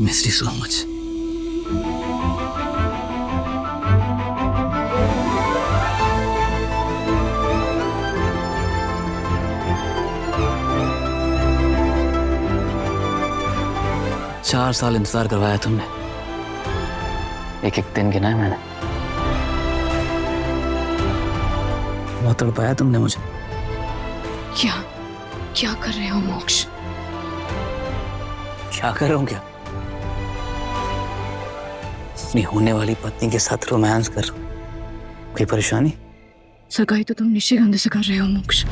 Miss you so much. चार साल इंतजार करवाया तुमने, एक एक दिन गिना है मैंने। बहुत तड़पाया तुमने मुझे। क्या क्या कर रहे हो मोक्ष? क्या कर रहा हूँ? क्या अपनी होने वाली पत्नी के साथ रोमांस कर रहा हूँ। कोई परेशानी? सगाई तो तुम निशिगंध से कर रहे हो मोक्ष।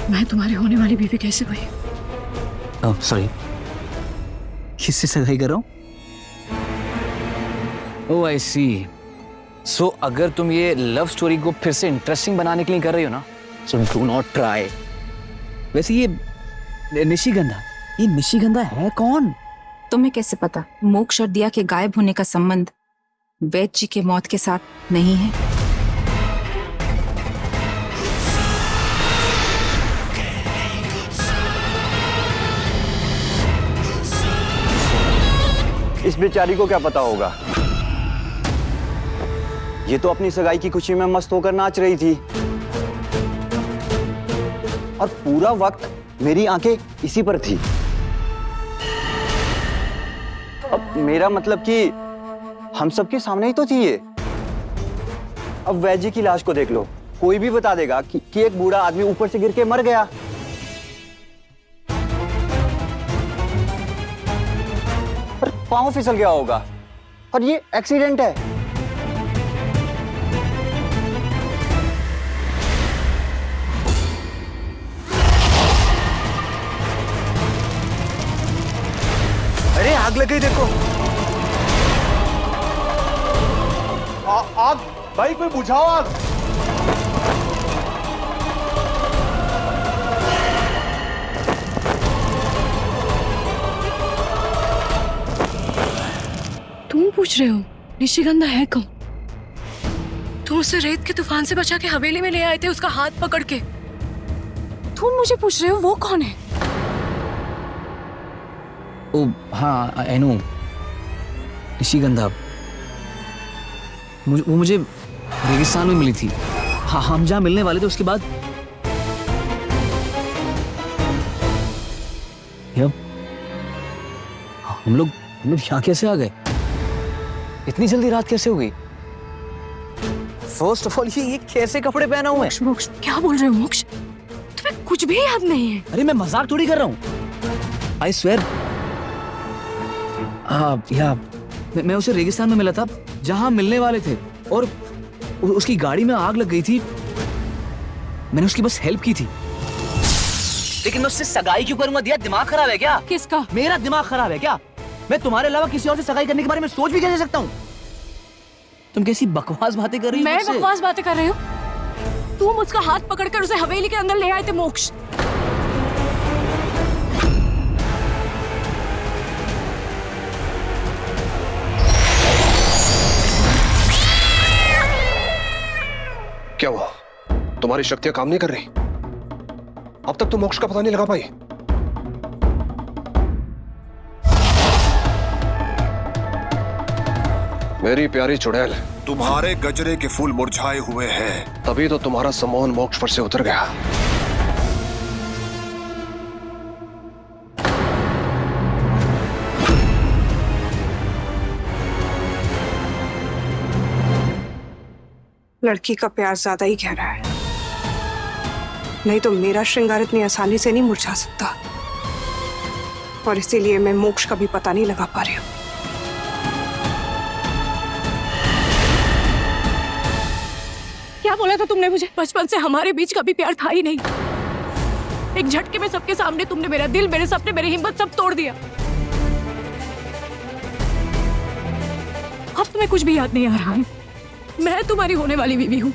मैं तुम्हारी होने वाली बीवी कैसे हुई? ओह सॉरी, किससे सगाई कर रहा हूँ? ओह आई सी। सो अगर तुम ये लव स्टोरी को फिर से इंटरेस्टिंग बनाने के लिए कर रही हो ना, सो डू नॉट ट्राई। वैसे ये निशिगंधा, ये निशिगंधा है कौन? तुम्हें कैसे पता मोक्ष और दिया के गायब होने का संबंध वैद्य जी के मौत के साथ नहीं है? इस बेचारी को क्या पता होगा? ये तो अपनी सगाई की खुशी में मस्त होकर नाच रही थी और पूरा वक्त मेरी आंखें इसी पर थी। अब मेरा मतलब कि हम सबके सामने ही तो थी ये। अब वैद्य जी की लाश को देख लो, कोई भी बता देगा कि एक बूढ़ा आदमी ऊपर से गिर के मर गया। पर पांव फिसल गया होगा और ये एक्सीडेंट है। अरे आग लग गई, देखो। आग, बाइक में बुझाओ आग। तुम पूछ रहे हो निशिगंधा है कौन? तुम उसे रेत के तूफान से बचा के हवेली में ले आए थे, उसका हाथ पकड़ के। तुम मुझे पूछ रहे हो वो कौन है? ओ हाँ आई नो, निशिगंधा। वो मुझे रेगिस्तान में मिली थी। हाँ, हम जहाँ मिलने वाले थे उसके बाद हम लोग यहाँ कैसे आ गए? इतनी जल्दी रात कैसे हो गई? फर्स्ट ऑफ ऑल ये कैसे कपड़े पहना हूं मैं? मोक्ष, क्या बोल रहे हो मोक्ष? तुम्हें कुछ भी याद नहीं है? अरे मैं मजाक थोड़ी कर रहा हूँ। I swear. मैं उसे रेगिस्तान में मिला था जहां मिलने वाले थे और उसकी गाड़ी में आग लग गई थी। मैंने उसकी बस हेल्प की थी, लेकिन मैं उससे सगाई क्यों करूंगा? दिया दिमाग खराब है क्या? किसका? मेरा दिमाग खराब है क्या? मैं तुम्हारे अलावा किसी और से सगाई करने के बारे में सोच भी कैसे सकता हूँ? तुम कैसी बकवास बातें कर रही हो? मैं बकवास बातें कर रही हूँ? तुम उसका हाथ पकड़कर उसे हवेली के अंदर ले आए थे मोक्ष। क्या हुआ? तुम्हारी शक्तियां काम नहीं कर रही? अब तक तो मोक्ष का पता नहीं लगा पाई। मेरी प्यारी चुड़ैल, तुम्हारे गजरे के फूल मुरझाए हुए हैं। तभी तो तुम्हारा सम्मोहन मोक्ष पर से उतर गया। लड़की का प्यार ज्यादा ही गहरा है, नहीं तो मेरा श्रृंगार इतनी आसानी से नहीं मुरझा सकता। और इसीलिए मैं मोक्ष का भी पता नहीं लगा पा रही हूँ। क्या बोला था तुमने मुझे? बचपन से हमारे बीच कभी प्यार था ही नहीं। एक झटके में सबके सामने तुमने मेरा दिल, मेरे सपने, मेरी हिम्मत सब तोड़ दिया। अब तुम्हें कुछ भी याद नहीं आ रहा है। मैं तुम्हारी होने वाली बीवी हूँ।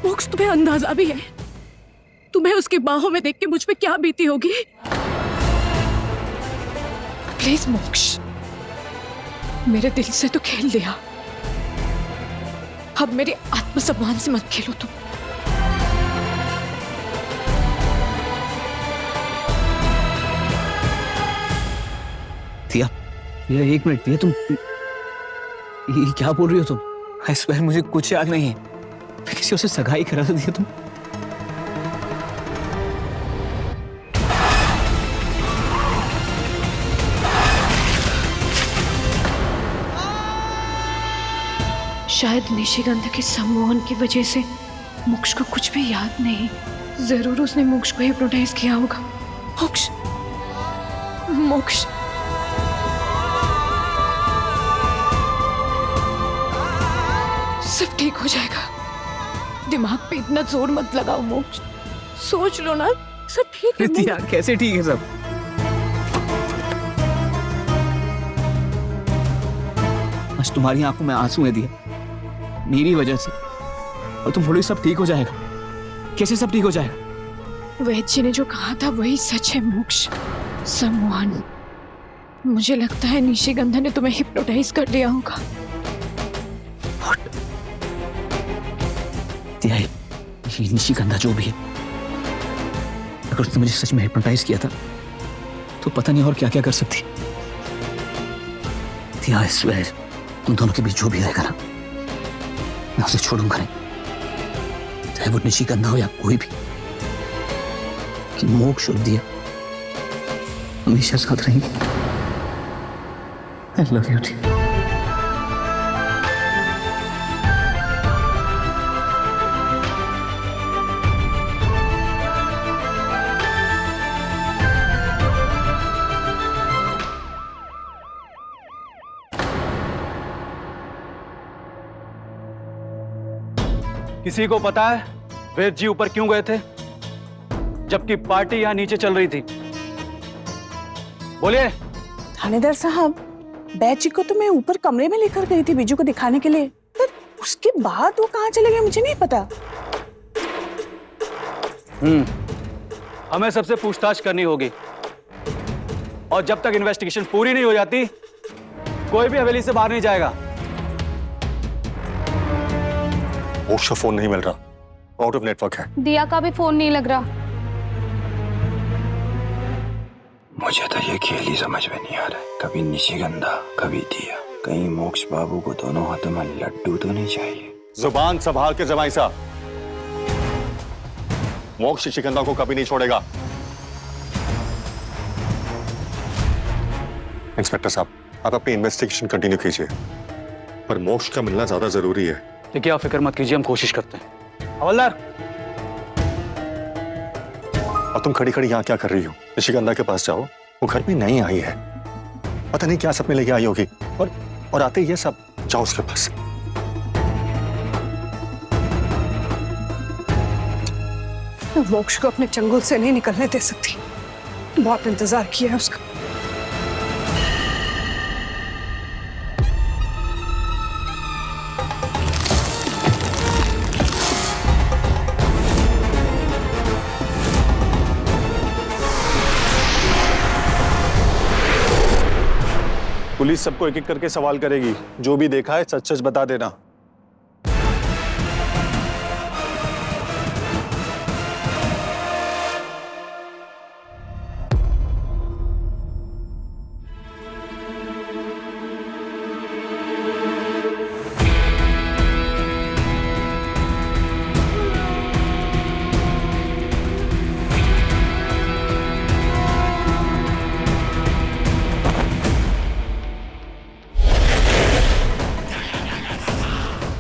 मोक्ष, तुम्हें अंदाजा भी है तुम्हें उसकी बाहों में देख के मुझ पे क्या बीती होगी? प्लीज मोक्ष, मेरे दिल से तो खेल दिया। अब मेरे आत्मसम्मान से मत खेलो तुम। दिया, दिया, एक मिनट दिया, तुम ये क्या बोल रही हो तुम? आई स्वेयर मुझे कुछ याद नहीं है। मैं किसी और से सगाई करा था दिया तुम। शायद निशिगंधा के सम्मोहन की वजह से मोक्ष को कुछ भी याद नहीं। जरूर उसने मोक्ष को हिप्नोटाइज किया होगा। मोक्ष, मोक्ष, सब ठीक हो जाएगा। दिमाग पे इतना जोर मत लगाओ मोक्ष, सोच लो ना, सब ठीक है। दिया, कैसे ठीक है सब? आज तुम्हारी आंखों में आंसू है दिया, मेरी वजह से, और तुम बोलो सब ठीक हो जाएगा। कैसे सब ठीक हो जाएगा? वैद्य जी ने जो कहा था वही सच है मोक्ष। सम्मोहन, मुझे लगता है निशिगंधा ने तुम्हें हिप्नोटाइज कर लिया होगा। दिया, ये निशिगंधा जो भी है, अगर उसने मुझे सच में हिप्नोटाइज किया था तो पता नहीं और क्या क्या कर सकती। दिया, आई स्वेयर तुम दोनों के बीच जो भी रहेगा ना, मैं उसे छोड़ूंगा नहीं, चाहे वो निशिगंधा हो या कोई भी। कि मोक्ष और दिया हमेशा साथ रहेंगे। आई लव यू दिया। किसी को पता है वैद्य जी ऊपर क्यों गए थे जबकि पार्टी यहां नीचे चल रही थी? बोलिए। थानेदार साहब, वैद्य जी को तो मैं ऊपर कमरे में लेकर गई थी बीजू को दिखाने के लिए, पर उसके बाद वो कहाँ चले गए मुझे नहीं पता। हमें सबसे पूछताछ करनी होगी, और जब तक इन्वेस्टिगेशन पूरी नहीं हो जाती कोई भी हवेली से बाहर नहीं जाएगा। मोक्ष का फोन नहीं मिल रहा, आउट ऑफ नेटवर्क है। दिया का भी फोन नहीं लग रहा। मुझे तो ये खेल ही समझ में नहीं आ रहा है। कभी निशिगंधा, कभी दिया, कहीं मोक्ष बाबू को दोनों हाथों में लड्डू तो नहीं चाहिए? जुबान संभाल के जमाई साहब, मोक्ष निशिगंधा को कभी नहीं छोड़ेगा। इंस्पेक्टर साहब, आप अपनी इन्वेस्टिगेशन कंटिन्यू कीजिए, पर मोक्ष का मिलना ज्यादा जरूरी है। देखिए, आप फिक्र मत कीजिए, हम कोशिश करते हैं। हवलदार। और तुम खड़ी खड़ी यहाँ क्या कर रही हो? निशिगंधा के पास जाओ, वो घर पे नहीं आई है, पता नहीं क्या सपने लेके आई होगी, और आते ही ये सब, जाओ उसके पास। मोक्ष को अपने चंगुल से नहीं निकलने दे सकती, बहुत इंतजार किया है उसका। पुलिस सबको एक एक करके सवाल करेगी, जो भी देखा है सच सच बता देना।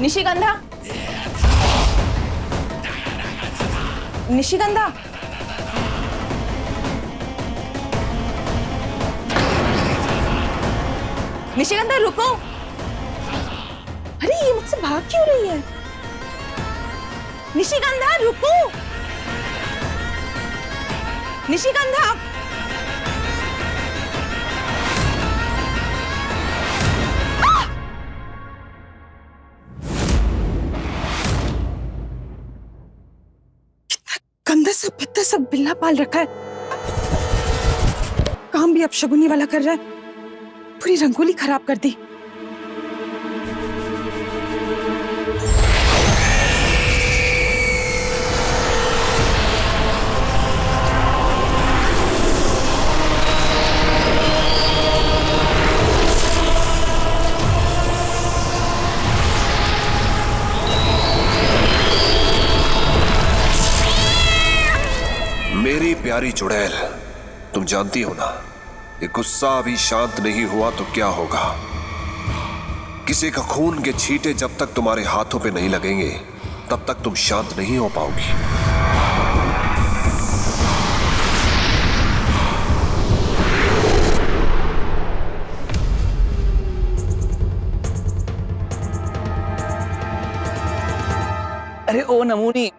निशिगंधा, निशिगंधा, निशिगंधा रुको। अरे ये मुझसे भाग क्यों रही है? निशिगंधा रुको, निशिगंधा। गंदा सा पत्ता सब बिल्ला पाल रखा है, काम भी अब शगुनी वाला कर रहा है, पूरी रंगोली खराब कर दी। प्यारी चुड़ैल, तुम जानती हो ना, ये गुस्सा अभी शांत नहीं हुआ तो क्या होगा। किसी का खून के छींटे जब तक तुम्हारे हाथों पे नहीं लगेंगे तब तक तुम शांत नहीं हो पाओगी। अरे ओ नमूनी,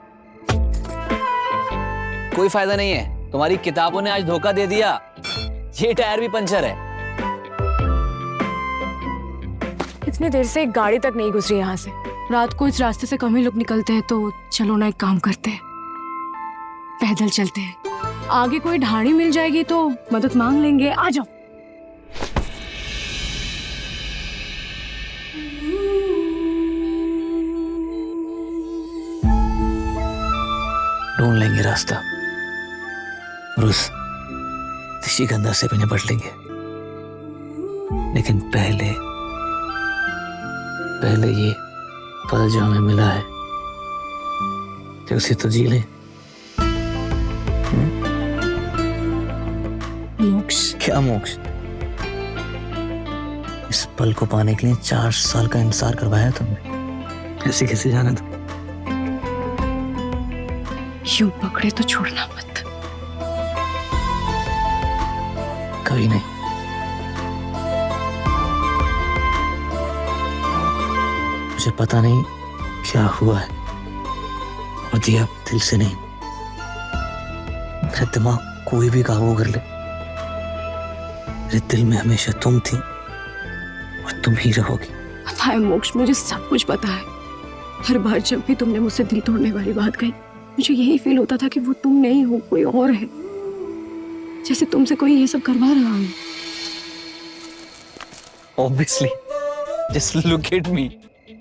कोई फायदा नहीं है, तुम्हारी किताबों ने आज धोखा दे दिया। ये टायर भी पंचर है। इतनी देर से एक गाड़ी तक नहीं गुजरी यहाँ से। रात को इस रास्ते से कम ही लोग निकलते हैं, तो चलो ना एक काम करते हैं, पैदल चलते हैं। आगे कोई ढाणी मिल जाएगी तो मदद मांग लेंगे। आ जाओ। ढूंढ लेंगे रास्ता और उस निशिगंधा से भी निपट लेंगे, लेकिन पहले ये पल जो हमें मिला है कि उसे तो जी ले। मोक्ष? क्या मोक्ष? इस पल को पाने के लिए 4 साल का इंतजार करवाया तुमने। ऐसे कैसे जाना तुम? यूं पकड़े तो छोड़ना मत। कभी नहीं। मुझे पता नहीं क्या हुआ है और दिया दिल से नहीं। मेरा दिमाग कोई भी काबू कर ले, मेरे दिल में हमेशा तुम थी और तुम ही रहोगी। पता है मोक्ष, मुझे सब कुछ पता है। हर बार जब भी तुमने मुझसे दिल तोड़ने वाली बात कही, मुझे यही फील होता था कि वो तुम नहीं हो, कोई और है, जैसे तुमसे कोई ये सब करवा रहा हो। Obviously, just look at me.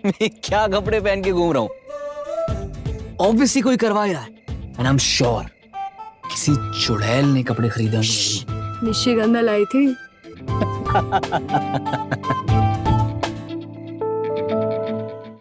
मैं क्या कपड़े पहन के घूम रहा हूँ? Obviously कोई करवाया है, and I'm sure किसी चुड़ैल ने कपड़े खरीदे होंगे। निशिगंधा लाई थी।